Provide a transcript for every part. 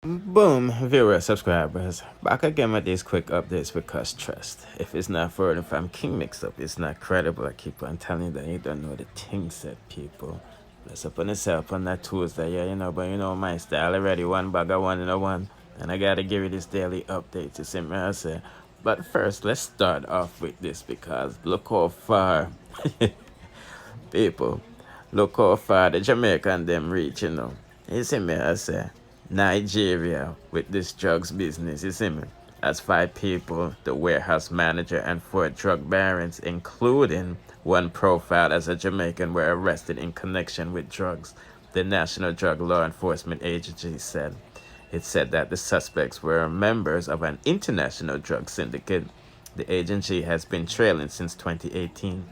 Boom, viewers, subscribers. Back again with these quick updates because trust. If it's not for if I'm king mixed up, it's not credible. I keep on telling you that you don't know the things that people. Let's up on yourself on that Tuesday, yeah, but you know my style already. One bag of one and a one. And I gotta give you this daily update to see me I say. But first, let's start off with this because look how far people. Look how far the Jamaican them reach, You see me, I say, Nigeria with this drugs business, you see me? As five people, the warehouse manager and four drug barons, including one profiled as a Jamaican, were arrested in connection with drugs, the National Drug Law Enforcement Agency said. It said that the suspects were members of an international drug syndicate the agency has been trailing since 2018.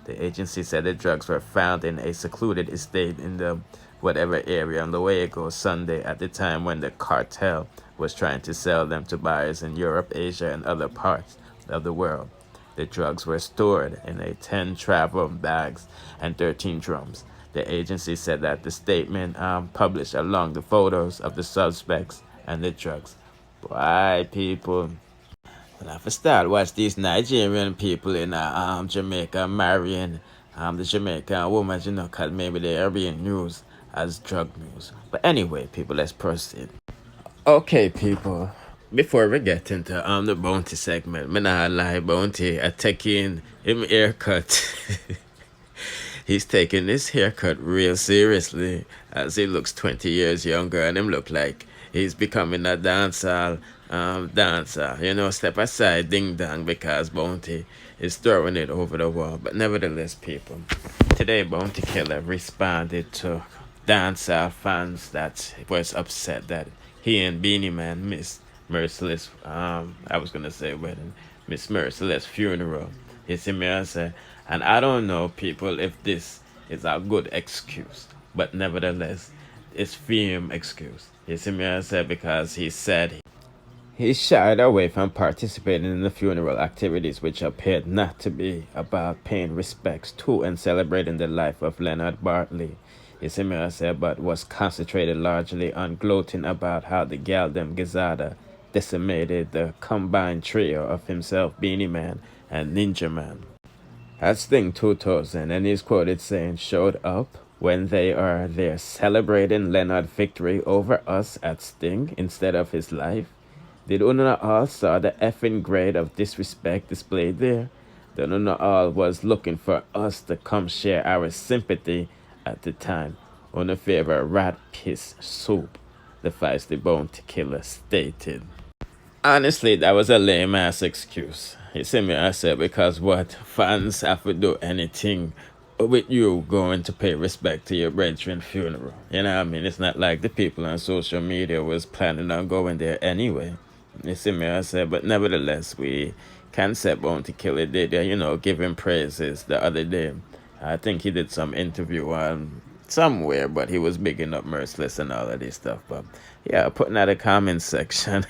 The agency said the drugs were found in a secluded estate in the whatever area on the way it goes Sunday at the time when the cartel was trying to sell them to buyers in Europe, Asia, and other parts of the world. The drugs were stored in 10 travel bags and 13 drums. The agency said that the statement published along the photos of the suspects and the drugs. Why, people? When I first start watch these Nigerian people in Jamaica marrying the Jamaican woman, because maybe they are being used as drug news. But anyway, people, let's proceed. Okay, people. Before we get into the bounty segment, me not lie, bounty, I take in him haircut. He's taking this haircut real seriously as he looks 20 years younger and him look like he's becoming a dancer. Step aside, ding dong, because Bounty is throwing it over the wall. But nevertheless, people, today Bounty Killer responded to dancehall fans that was upset that he and Beenie Man missed Merciless, I was gonna say wedding, Miss Merciless funeral. You see me, I say, and I don't know, people, if this is a good excuse, but nevertheless, it's firm excuse. You see me, I say, because he said he shied away from participating in the funeral activities, which appeared not to be about paying respects to and celebrating the life of Leonard Bartley. You see me, I say, but was concentrated largely on gloating about how the Galdem Gazada decimated the combined trio of himself, Beenie Man, and Ninja Man. At Sting 2000, and he's quoted saying, showed up when they are there celebrating Leonard's victory over us at Sting instead of his life. Did Una all saw the effing grade of disrespect displayed there? The Una all was looking for us to come share our sympathy at the time. Una favor rat piss soup, the feisty bounty killer stated. Honestly, that was a lame ass excuse. You see me, I said, because what? Fans have to do anything with you going to pay respect to your brethren's funeral. You know what I mean? It's not like the people on social media was planning on going there anyway. You see me, I said, but nevertheless, we can say Bounty Killer did, give him praises the other day. I think he did some interview on somewhere, but he was bigging up Merciless and all of this stuff. But yeah, putting that in the comment section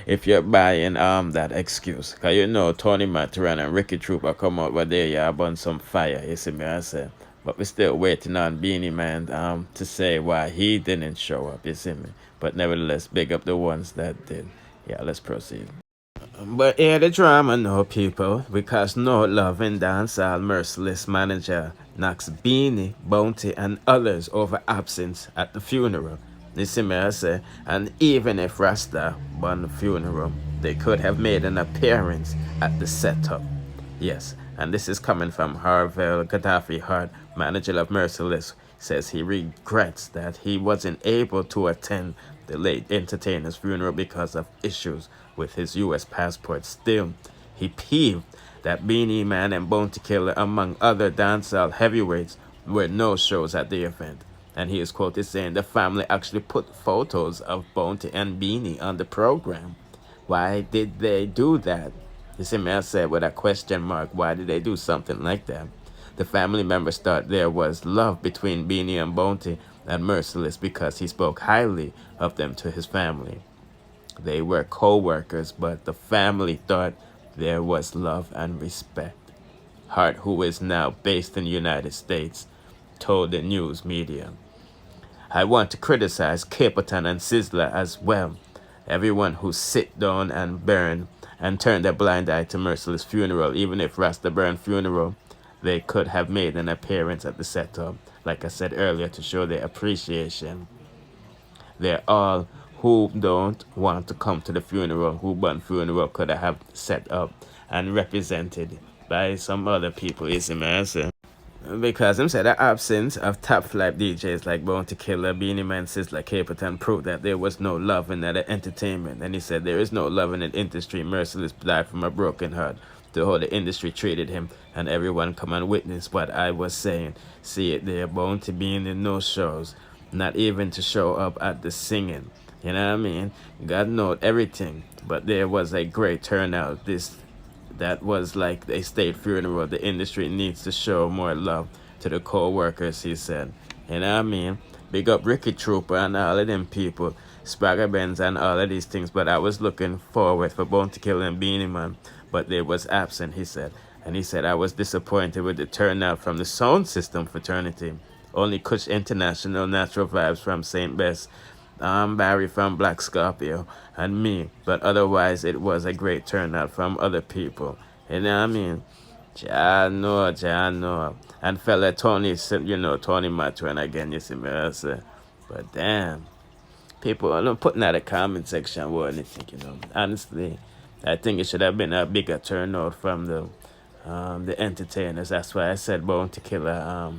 if you're buying that excuse. Cause Tony Matran and Ricky Trooper come out where they burn some fire, you see me, I say. But we're still waiting on Beenie Man to say why he didn't show up, you see me. But nevertheless, big up the ones that did. Yeah, let's proceed. But hear the drama now, people, because no love in dancehall Merciless manager knocks Beenie, Bounty, and others over absence at the funeral. You see me, I say, and even if Rasta won the funeral, they could have made an appearance at the setup. Yes, and this is coming from Harville Gaddafi Hart, manager of Merciless, says he regrets that he wasn't able to attend the late entertainer's funeral because of issues with his U.S. passport. Still, he peeved that Beenie Man and Bounty Killer, among other dancehall heavyweights, were no shows at the event. And he is quoted saying the family actually put photos of Bounty and Beenie on the program. Why did they do that? You see me, I said with a question mark, why did they do something like that? The family members thought there was love between Beenie and Bounty and Merciless because he spoke highly of them to his family. They were co-workers, but the family thought there was love and respect. Hart, who is now based in the United States, told the news media. I want to criticize Capleton and Sizzler as well. Everyone who sit down and burn and turn their blind eye to Merciless funeral, even if Rasta burn funeral, they could have made an appearance at the setup, like I said earlier, to show their appreciation. They're all who don't want to come to the funeral, who burn funeral could have set up and represented by some other people, you see, man. Because him said the absence of top flight DJs like Bounty Killer, Beenie Man, Sizzler, Capleton proved that there was no love in that entertainment. And he said there is no love in the industry. Merciless died from a broken heart to how the industry treated him, and everyone come and witness what I was saying. See it there, Bounty being in no shows, not even to show up at the singing. You know what I mean? God knows everything, but there was a great turnout. That was like a state funeral. The industry needs to show more love to the co-workers, he said. You know what I mean? Big up Ricky Trooper and all of them people, Spragger Benz and all of these things. But I was looking forward for Bounty Killer and Beenie Man, but they was absent, he said. And he said, I was disappointed with the turnout from the sound system fraternity. Only Kush International, Natural Vibes from St. Bess, Barry from Black Scorpio, and me. But otherwise, it was a great turnout from other people. You know what I mean? Jah know. And fella Tony, Tony Matron again, you see me, I say. But damn, people are not putting out a comment section or anything, Honestly, I think it should have been a bigger turnout from the entertainers. That's why I said Bounty Killer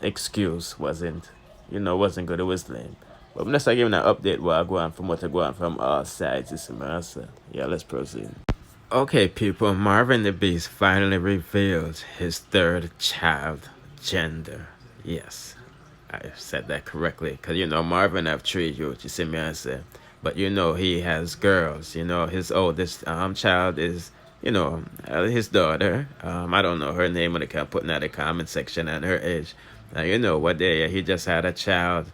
excuse wasn't good. It was lame. But let's start giving an update while I go on from what I go on from all sides this semester. Yeah, let's proceed. Okay, people, Marvin the Beast finally revealed his third child gender. Yes, I said that correctly. Because, Marvin have three youth, you see me, I say. But, he has girls. His oldest child is, his daughter. I don't know her name when they can put in the comment section and her age. Now, what day he just had a child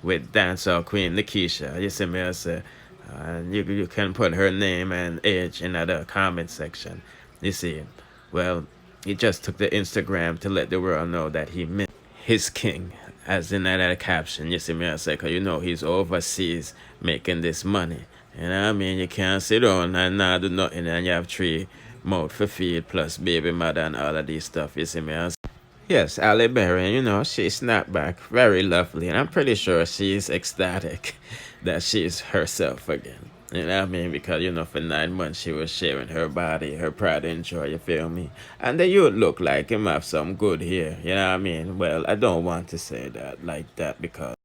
with dancehall queen Nikisha. You see me, I say. And you can put her name and age in the comment section. You see, well, he just took the Instagram to let the world know that he missed his king, as in that caption. You see me, I say, because he's overseas making this money. You know what I mean? You can't sit down and not do nothing and you have three mouth for feed plus baby mother and all of this stuff. You see me, I say. Yes, Ali Berry, she snapped back very lovely, and I'm pretty sure she's ecstatic that she's herself again. You know what I mean? Because, for 9 months she was sharing her body, her pride and joy, you feel me? And then you look like him have some good hair, you know what I mean? Well, I don't want to say that like that because,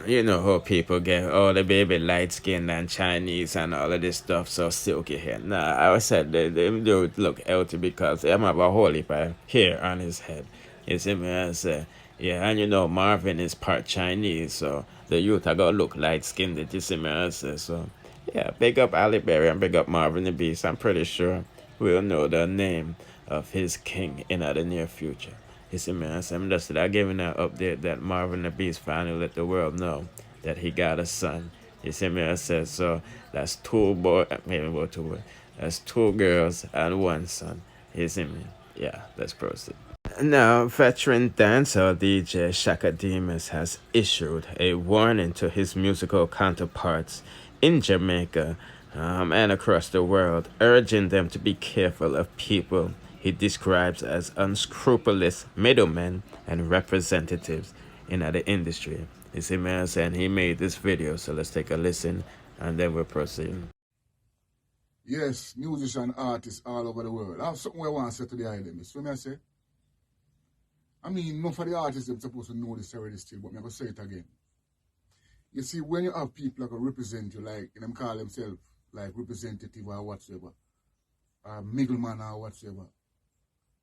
you know how people get all the baby light skinned and Chinese and all of this stuff, so silky hair. Nah, I said they do look healthy because they have a whole heap of hair on his head. You see me, I say, yeah, and Marvin is part Chinese, so the youth are gonna look light skinned, you see me, I say, so yeah, big up Ali Berry and big up Marvin the Beast. I'm pretty sure we'll know the name of his king in the near future. You see me, I say, I'm just giving an update that Marvin the Beast finally let the world know that he got a son. You see me, I said, so that's that's two girls and one son. You see me? Yeah, let's proceed. Now, veteran dancer DJ Chaka Demus has issued a warning to his musical counterparts in Jamaica and across the world, urging them to be careful of people he describes as unscrupulous middlemen and representatives in the industry. You see, man, saying he made this video, so let's take a listen and then we'll proceed. Yes, musician artists all over the world. I have something I want to say to the island. So me I say, I mean, none of the artists are supposed to know this already still, but I'm going to say it again. You see, when you have people that represent you, like, and them call themselves, like, representative or whatsoever, or middleman or whatsoever,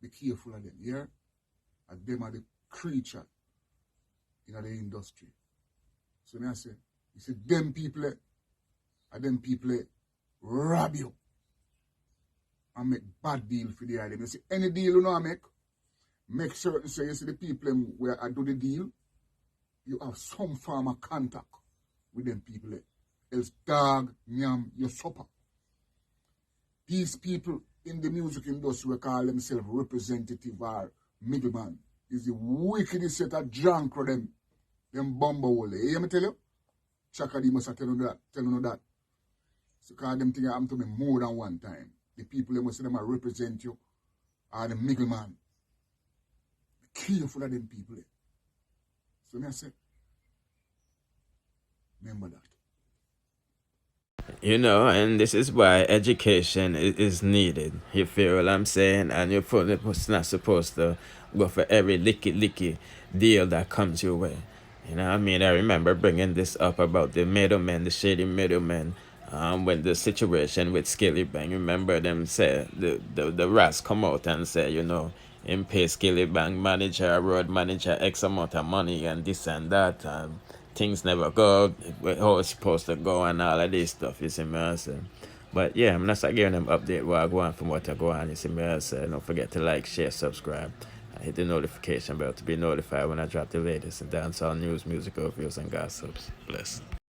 be careful of them, yeah? And them are the creature in the industry. So me I say, you see, them people rob you and make bad deal for the island. You see, any deal you make certain say you see the people where I do the deal, you have some form of contact with them people. Else dog, nyam, your supper. These people in the music industry we call themselves representative or middleman is the wickedest set of drunk for them Them bomber hole. You hear me tell you? Chaka Demus are telling you that. So cause them thing happen to me more than one time. The people them must say them are represent you are the middleman. Be careful of them people. So me I say, remember that. You know, and this is why education is needed. You feel what I'm saying? And you're not supposed to go for every licky deal that comes your way. You know what I mean? I remember bringing this up about the middlemen, the shady middlemen, when the situation with Skilly Bang. Remember them say, the rats come out and say, you know, him pay Skilly Bang manager, road manager, X amount of money and this and that. Things never go how it's supposed to go and all of this stuff, you see me I say. But yeah, I'm not giving them update what I go on from what I go on, you see me I say. Don't forget to like, share, subscribe. Hit the notification bell to be notified when I drop the latest and dancehall news, music reviews, and gossips. Bless.